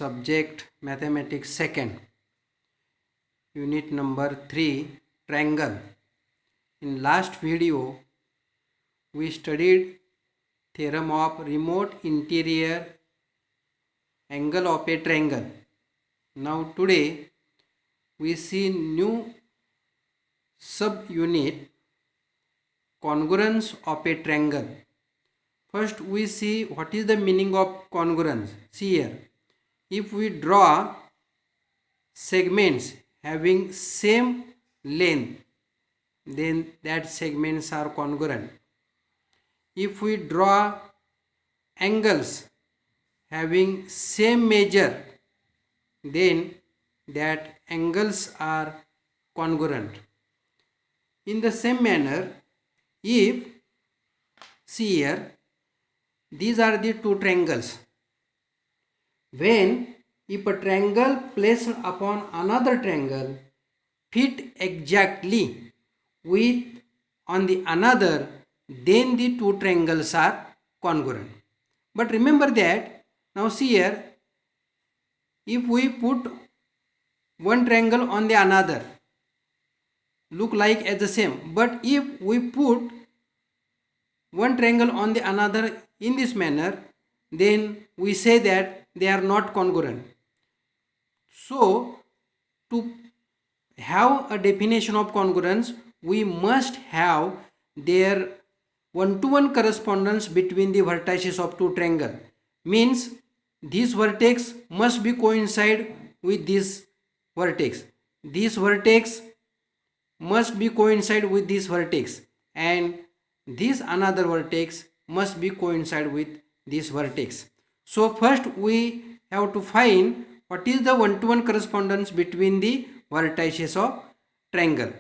Subject Mathematics 2nd, Unit number 3, Triangle. In last video, we studied theorem of remote interior angle of a triangle. Now today, we see new subunit, congruence of a triangle. First, we see what is the meaning of congruence. See here, if we draw segments having same length, then that segments are congruent. If we draw angles having same measure, then that angles are congruent. In the same manner, if see here, these are the two triangles. When if a triangle placed upon another triangle fit exactly with on the another, then the two triangles are congruent. But remember that, now see here, if we put one triangle on the another, look like as the same, but if we put one triangle on the another in this manner, then we say that they are not congruent. So to have a definition of congruence, we must have their one-to-one correspondence between the vertices of two triangles. Means this vertex must be coincide with this vertex. This vertex must be coincide with this vertex, and this another vertex must be coincide with this vertex. So first we have to find what is the one-to-one correspondence between the vertices of triangle.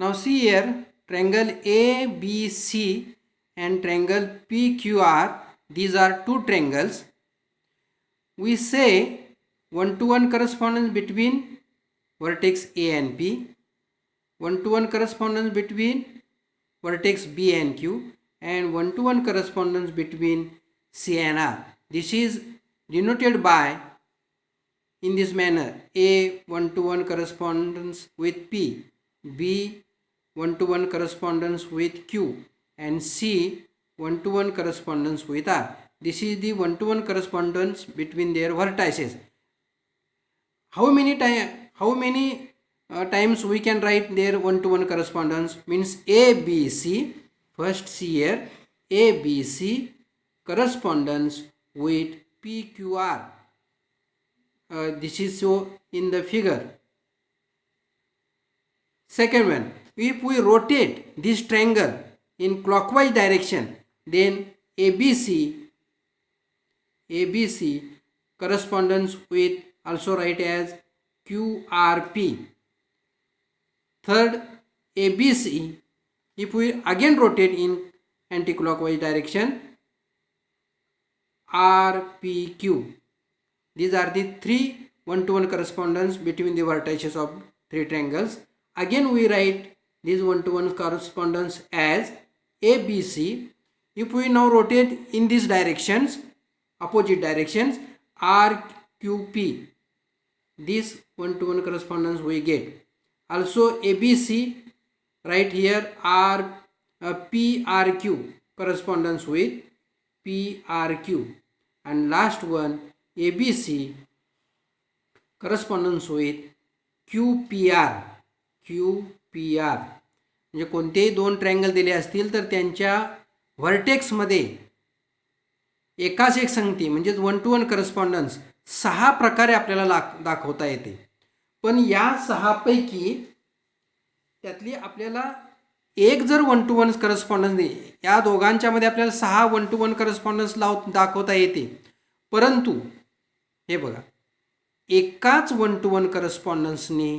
Now see here, triangle ABC and triangle PQR, these are two triangles. We say one-to-one correspondence between vertex A and P, one-to-one correspondence between vertex B and Q, and one-to-one correspondence between C and R. This is denoted by in this manner: A one-to-one correspondence with P, B one-to-one correspondence with Q, and C one-to-one correspondence with R. This is the one-to-one correspondence between their vertices. How many times we can write their one-to-one correspondence? Means ABC, first see here, ABC correspondence with PQR. This is so in the figure. Second one, if we rotate this triangle in clockwise direction, then ABC correspondence with, also write as QRP. Third, ABC, if we again rotate in anti-clockwise direction, RPQ. These are the three one-to-one correspondence between the vertices of three triangles. Again we write this one-to-one correspondence as ABC. If we now rotate in these directions, opposite directions, RQP. This one-to-one correspondence we get. Also ABC, right here, PRQ correspondence with PRQ, and last one ABC correspondence with QPR. म्हणजे कोणतेही दोन triangle दिले असतील तर त्यांच्या व्हर्टेक्समध्ये एकाच एक संगती म्हणजेच वन टू वन करस्पॉन्डन्स 6 प्रकारे आपल्याला दाखवता येते. पण या 6 पैकी त्यातली आपल्याला एक जर वन टू वन करस्पॉन्डन्स दिली, या दोघांच्या मध्ये आपल्याला 6 वन टू वन करस्पॉन्डन्स दाखवता येते. परंतु हे बघा, एकाच वन टू वन करस्पॉन्डन्सने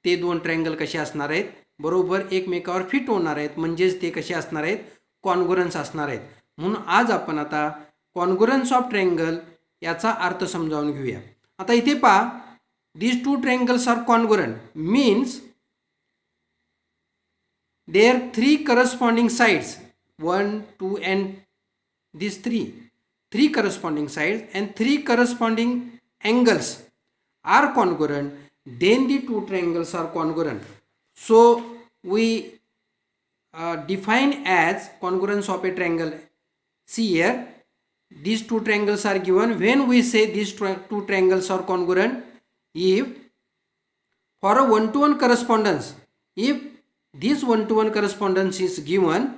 ते दोन ट्रायंगल कसे असणार आहेत, बरोबर एकमेकावर फिट होणार आहेत, म्हणजेच ते कसे असणार आहेत, कॉन्ग्रुअन्स असणार आहेत. म्हणून आज आपण आता कॉन्ग्रुअन्स ऑफ ट्रायंगल याचा अर्थ समजावून घेऊया. आता इथे पहा, these two triangles are congruent means their 3 corresponding sides, 1 2 and these 3 three corresponding sides and three corresponding angles are congruent, then the two triangles are congruent. So we define as congruence of a triangle. See here, these two triangles are given. When we say these two triangles are congruent, if for a one-to-one correspondence, if this one-to-one correspondence is given,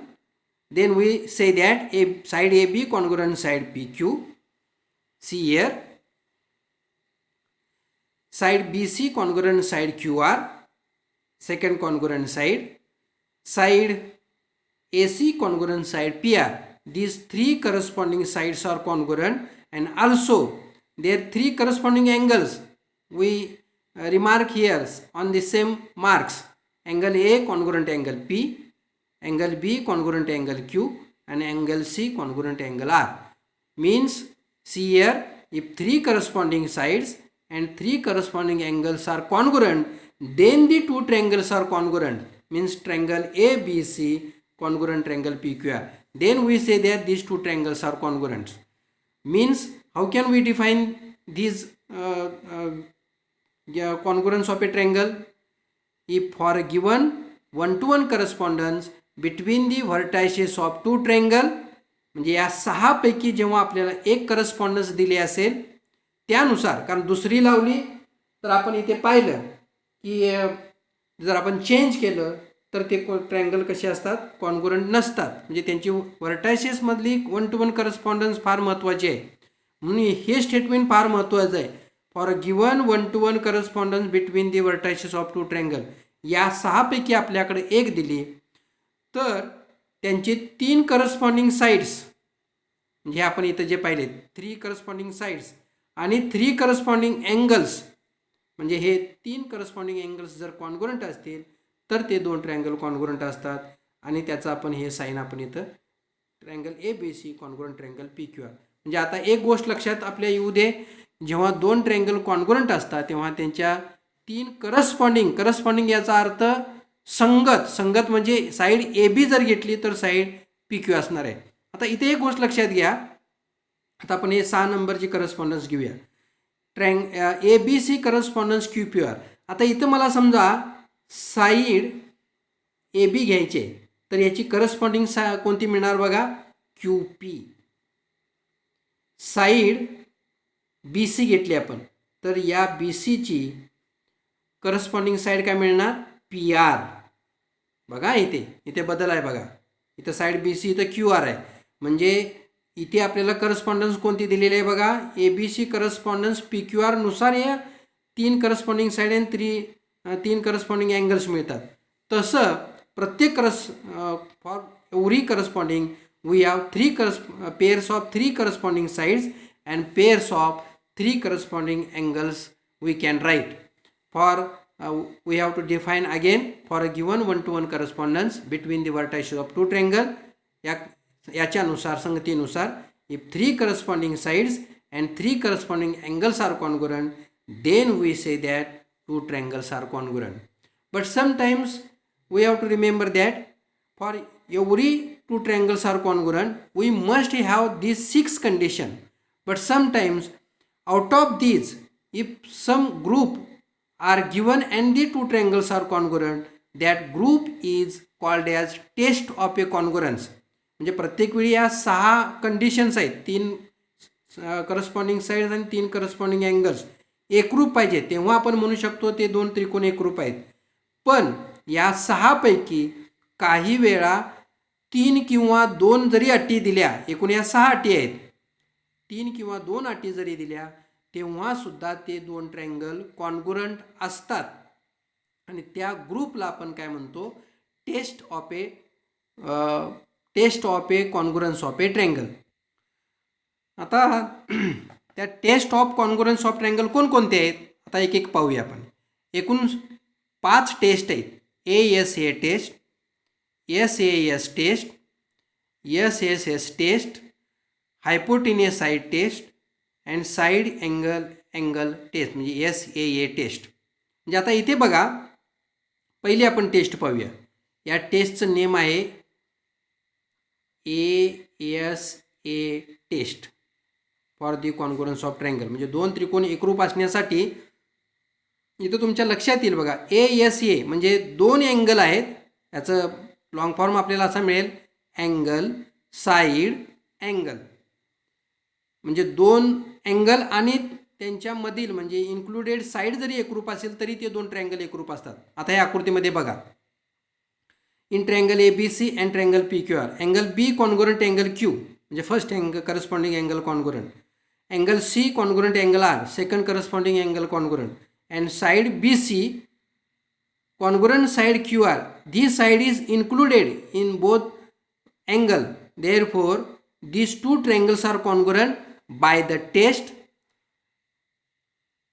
then we say that a side AB congruent side PQ. See here, side BC congruent side QR, second congruent side, side AC congruent side PR. These three corresponding sides are congruent, and also their three corresponding angles we remark here on the same marks. Angle A congruent angle P, angle B congruent angle Q, and angle C congruent angle R. Means, see here, if three corresponding sides and three corresponding angles are congruent, then the two triangles are congruent. Means triangle ABC congruent triangle PQR. Then we say that these two triangles are congruent. Means, how can we define these congruence of a triangle? If for a given one-to-one correspondence between the vertices of two triangle, म्हणजे या सहा पैकी जेव्हा आपल्याला एक correspondence दिले असेल त्यानुसार, कारण दुसरी लावली तर आपण इथे पाहिलं की जर आपण चेंज केलं तर ते ट्रायंगल कसे असतात, कॉन्ग्रुएंट नसतात. म्हणजे त्यांची व्हर्टायसेस मधली वन टू वन करस्पॉन्डन्स फार महत्त्वाची आहे. म्हणून हे स्टेटमेंट फार महत्त्वाचं आहे. For a given one to one correspondence between the vertices of two triangle, या सहापैकी आपल्याकडे एक दिली तर त्यांचे तीन करस्पॉन्डिंग साइड्स, म्हणजे आपण इथं जे पाहिले थ्री करस्पॉन्डिंग साइड्स आणि थ्री करस्पॉन्डिंग एंगल्स, म्हणजे हे तीन करस्पॉन्डिंग एंगल्स जर कॉन्ग्रुएंट असतील तर ते दोन ट्रायंगल कॉन्ग्रुएंट असतात. आणि त्याचा आपण हे साइन आपण इथं triangle A B C congruent triangle P Q R. म्हणजे आता एक गोष्ट लक्षात आपल्या येऊ दे, जेव्हा दोन ट्रायंगल कॉन्ग्रुएंट असतात तेव्हा त्यांच्या तीन करस्पॉन्डिंग याचा अर्थ संगत म्हणजे साईड ए बी जर घेतली तर साईड पी क्यू असणार आहे. आता इथे एक गोष्ट लक्षात घ्या, आता आपण हे 6 नंबरची करस्पॉन्डन्स घेऊया. A B C correspondence Q P R. आता इथं मला समजा साईड ए बी घ्यायचे तर याची करस्पॉन्डिंग कोणती मिळणार बघा, Q P. Side B C घेतली आपण तर या बी सीची करस्पॉन्डिंग साईड काय मिळणार, पी आर. बघा इथे बदल आहे बघा, इथं साईड बी सी इथं क्यू आर आहे. म्हणजे इथे आपल्याला करस्पॉन्डन्स कोणती दिलेली आहे बघा, A B C correspondence P Q R नुसार या तीन करस्पॉन्डिंग साईड आणि तीन करस्पॉन्डिंग अँगल्स मिळतात. तसं प्रत्येक for every corresponding we have pairs of three corresponding sides and pairs of three corresponding angles we can write. For we have to define again for a given one-to-one correspondence between the vertices of two triangle. याच्यानुसार संगतीनुसार if three corresponding sides and three corresponding angles are congruent, then we say that two triangles are congruent. But sometimes we have to remember that for every two triangles are congruent, we must have these 6 conditions. But sometimes out of these, if some group are given and the two triangles are congruent, that group is called as test of a congruence. म्हणजे प्रत्येक वेळी या 6 conditions आहेत, 3 corresponding sides आणि 3 corresponding angles एकरूप पाहिजे तेव्हा आपण म्हणू शकतो ते दोन त्रिकोण एकरूप आहेत. पण या 6 पैकी काही वेळा 3 किंवा 2 जरी अटी दिल्या, एकूण या 6 अटी आहेत, 3 किंवा 2 अटी जरी दिल्या तेव्हा सुद्धा ते दोन ट्रायंगल कॉन्ग्रुएंट असतात आणि त्या ग्रुपला आपण काय म्हणतो, test of a congruence of a triangle. आता त्या test of congruence of triangle कोणकोणते आहेत आता एक एक पाहूया आपण. एकूण 5 टेस्ट आहेत. ASA test, SAS test, SSS test, hypotenuse side test and side angle test म्हणजे SAA टेस्ट. म्हणजे आता इथे बघा, पहिली आपण टेस्ट पाहूया. या टेस्टचं नेम आहे ASA test. For the congruence of triangle. म्हणजे दोन त्रिकोण एकरूप असण्यासाठी इथं तुमच्या लक्षात येईल बघा, ASA म्हणजे दोन अँगल आहेत. याचं लॉंग फॉर्म आपल्याला असा मिळेल, अँगल साईड अँगल. म्हणजे दोन अँगल आणि त्यांच्यामधील म्हणजे इन्क्लुडेड साईड जरी एकरूप असेल तरी ते दोन ट्रायंगल एकरूप असतात. आता या आकृतीमध्ये बघा, in triangle ABC and triangle PQR, angle B congruent angle Q म्हणजे first angle corresponding angle congruent, angle C congruent angle R second corresponding angle congruent, and side BC congruent side QR. This side is included in both angle. Therefore, these two triangles are congruent by the test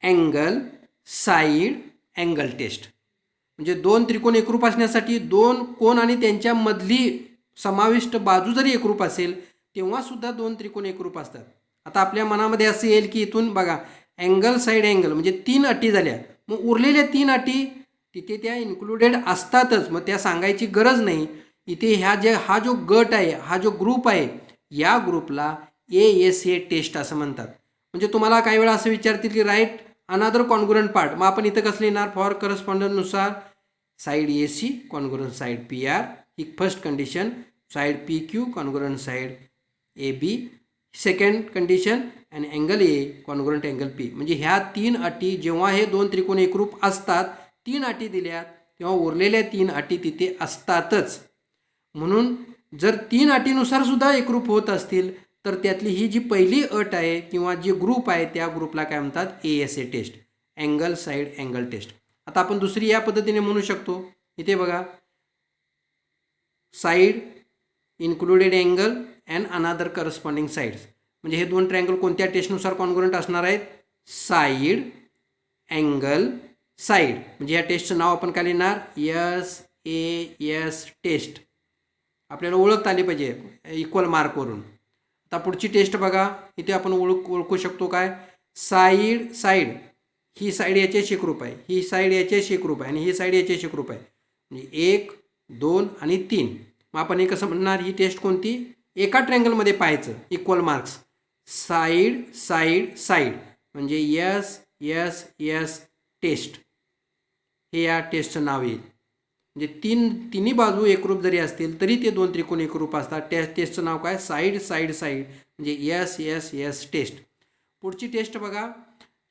angle side angle test. म्हणजे दोन त्रिकोण एकरूप असण्यासाठी दोन कोन आणि त्यांच्यामधली समाविष्ट बाजू जरी एकरूप असेल तेव्हा सुद्धा दोन त्रिकोण एकरूप असतात. आता आपल्या मनामध्ये असं येईल की इथून बघा, अँगल साईड अँगल म्हणजे तीन अटी झाल्या, मग उरलेल्या तीन अटी तिथे त्या इन्क्लुडेड असतातच, मग त्या सांगायची गरज नाही. इथे हा जो गट आहे, हा जो ग्रुप आहे, या ग्रुपला ASA टेस्ट असं म्हणतात. म्हणजे तुम्हाला काही वेळा असं विचारतील की राईट अनादर कॉन्ग्रुअंट पार्ट, मग आपण इथं कसं लिहिणार, फॉर करस्पॉन्डन्सनुसार side AC congruent side PR ही first condition, side PQ congruent side AB second condition, आणि angle A congruent angle P. म्हणजे ह्या तीन अटी जेव्हा हे दोन त्रिकोण एकरूप असतात, तीन अटी दिल्यात तेव्हा उरलेल्या तीन अटी तिथे असतातच. म्हणून जर तीन अटीनुसार सुद्धा एकरूप होत असतील तर त्यातली ही जी पहिली अट आहे किंवा जी ग्रुप आहे त्या ग्रुपला काय म्हणतात, ASA test, angle side angle test. आता आपण दुसरी या पद्धतीने म्हणू शकतो, इथे बघा, side included angle and another corresponding sides. म्हणजे हे दोन ट्रायंगल कोणत्या टेस्टनुसार कॉन्ग्रुअंट असणार आहेत, साईड अँगल साईड. म्हणजे या टेस्टचं नाव आपण काय लिहिणार, SAS टेस्ट. आपल्याला ओळखता आली पाहिजे इक्वल मार्कवरून. आता पुढची टेस्ट बघा, इथे आपण ओळखू शकतो काय, साईड ही साईड याच्याशी एकरूप आहे, ही साईड याच्याशी एकरूप आहे आणि ही साईड याच्याशी एकरूप आहे. म्हणजे 1 2 आणि 3. मग आपण हे कसं म्हणणार, ही टेस्ट कोणती, एका ट्रायंगलमध्ये पाहायचं, equal marks, side side side म्हणजे SAS टेस्ट, हे या टेस्टचं नाव येईल. म्हणजे तिन्ही बाजू एकरूप जरी असतील तरी ते दोन त्रिकोण एकरूप असतात. टेस्टचं नाव काय, साईड साईड साईड म्हणजे SAS टेस्ट. पुढची टेस्ट बघा,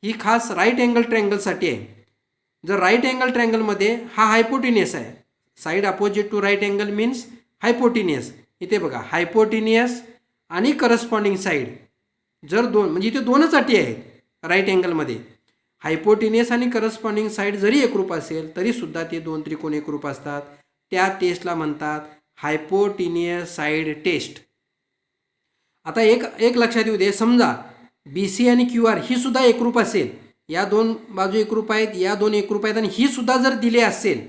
ही खास राईट अँगल ट्रायंगलसाठी आहे. जर राईट अँगल ट्रायंगलमध्ये हा हायपोटिनियस आहे, side opposite to right angle means hypotenuse. इथे बघा, हायपोटिनियस आणि करस्पॉन्डिंग साईड जर दोन, म्हणजे इथे दोनच अटी आहेत राईट अँगलमध्ये, हायपोटिनियस आणि करस्पॉन्डिंग साईड जरी एकरूप असेल तरी सुद्धा ते दोन त्रिकोण एकरूप असतात. त्या टेस्टला म्हणतात हायपोटिनियस साईड टेस्ट. आता एक लक्षात येऊ दे, समजा BC आणि QR ही सुद्धा एकरूप असेल, या दोन बाजू एकरूप आहेत, या दोन एकरूप आहेत आणि ही सुद्धा जर दिले असेल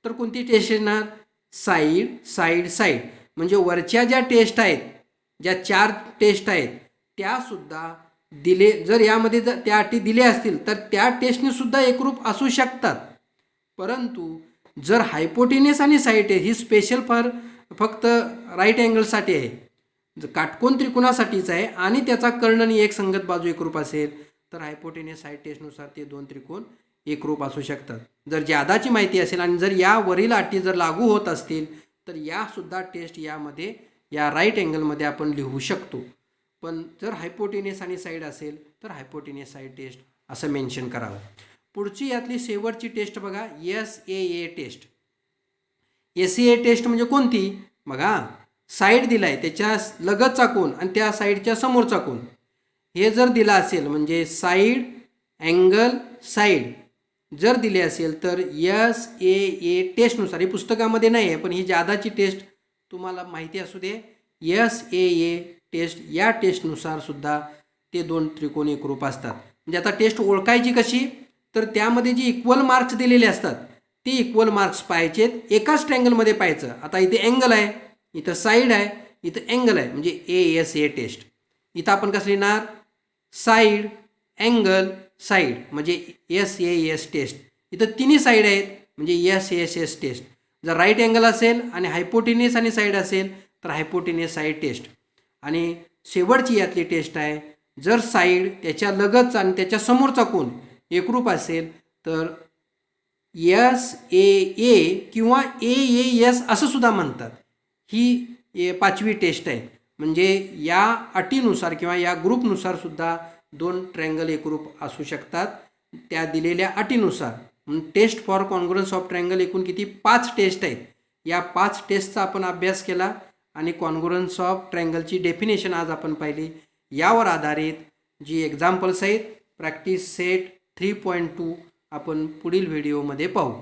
तर कोणती टेस्ट येणार, साईड साईड साईड. म्हणजे वरच्या ज्या टेस्ट आहेत, ज्या 4 टेस्ट आहेत त्यासुद्धा दिले, जर यामध्ये जर त्या अटी दिल्या असतील तर त्या टेस्टने सुद्धा एकरूप असू शकतात. परंतु जर हायपोटिनियस आणि साईड ही स्पेशल फक्त राईट अँगलसाठी आहे, जर काटकोन त्रिकोणासाठीच आहे आणि त्याचा कर्ण आणि एक संगत बाजू एकरूप असेल तर हायपोटिनियस साईड टेस्टनुसार ते दोन त्रिकोण एकरूप असू शकतात. जर ज्यादाची माहिती असेल आणि जर यावरील अटी जर लागू होत असतील तर या सुद्धा टेस्ट यामध्ये या राईट अँगलमध्ये आपण लिहू शकतो. पण जर हायपोटिनियस आणि साईड असेल तर हायपोटिनियस साईड टेस्ट असं मेन्शन करावं. पुढची यातली शेवटची टेस्ट बघा, SAA टेस्ट. SAA टेस्ट म्हणजे कोणती बघा, साईड दिलाय त्याच्या लगतचा कोन आणि त्या साईडच्या समोरचा कोन हे जर दिला असेल म्हणजे साईड अँगल साईड जर दिले असेल तर SAA टेस्टनुसार, ही पुस्तकामध्ये नाही आहे पण ही जादाची टेस्ट तुम्हाला माहिती असू दे, SAA टेस्ट या टेस्टनुसार सुद्धा ते दोन त्रिकोण एकरूप असतात. म्हणजे आता टेस्ट ओळखायची कशी, तर त्यामध्ये जी इक्वल मार्क्स दिलेले असतात ते इक्वल मार्क्स पाहायचेत, एकाच ट्रायंगलमध्ये पाहायचं. आता इथे अँगल आहे, इथं साईड आहे, इथं अँगल आहे म्हणजे ASA टेस्ट. इथं आपण कसं लिहिणार, साईड अँगल साईड म्हणजे SAS टेस्ट. इथं तिन्ही साईड आहेत म्हणजे SSS टेस्ट. जर राईट अँगल असेल आणि हायपोटिनियस आणि साईड असेल तर हायपोटिनियस साईड टेस्ट. आणि शेवटची यातली टेस्ट आहे, जर साईड, त्याच्या लगतचा आणि त्याच्या समोरचा कोन एकरूप असेल तर SAA किंवा AAS असं सुद्धा म्हणतात. ही 5वी टेस्ट आहे. म्हणजे या अटीनुसार किंवा या ग्रुपनुसार सुद्धा 2 ट्रँगल एकरूप असू शकतात त्या दिलेल्या अटीनुसार. टेस्ट फॉर कॉन्ग्रुअन्स ऑफ ट्रँगल एकूण किती 5 टेस्ट आहेत. या 5 टेस्टचा आपण अभ्यास केला आणि कॉन्ग्रुअन्स ऑफ ट्रँगलची डेफिनेशन आज आपण पाहिली. यावर आधारित जी एक्झाम्पल्स आहेत प्रॅक्टिस सेट 3.2 आपण पुढील व्हिडिओमध्ये पाहू.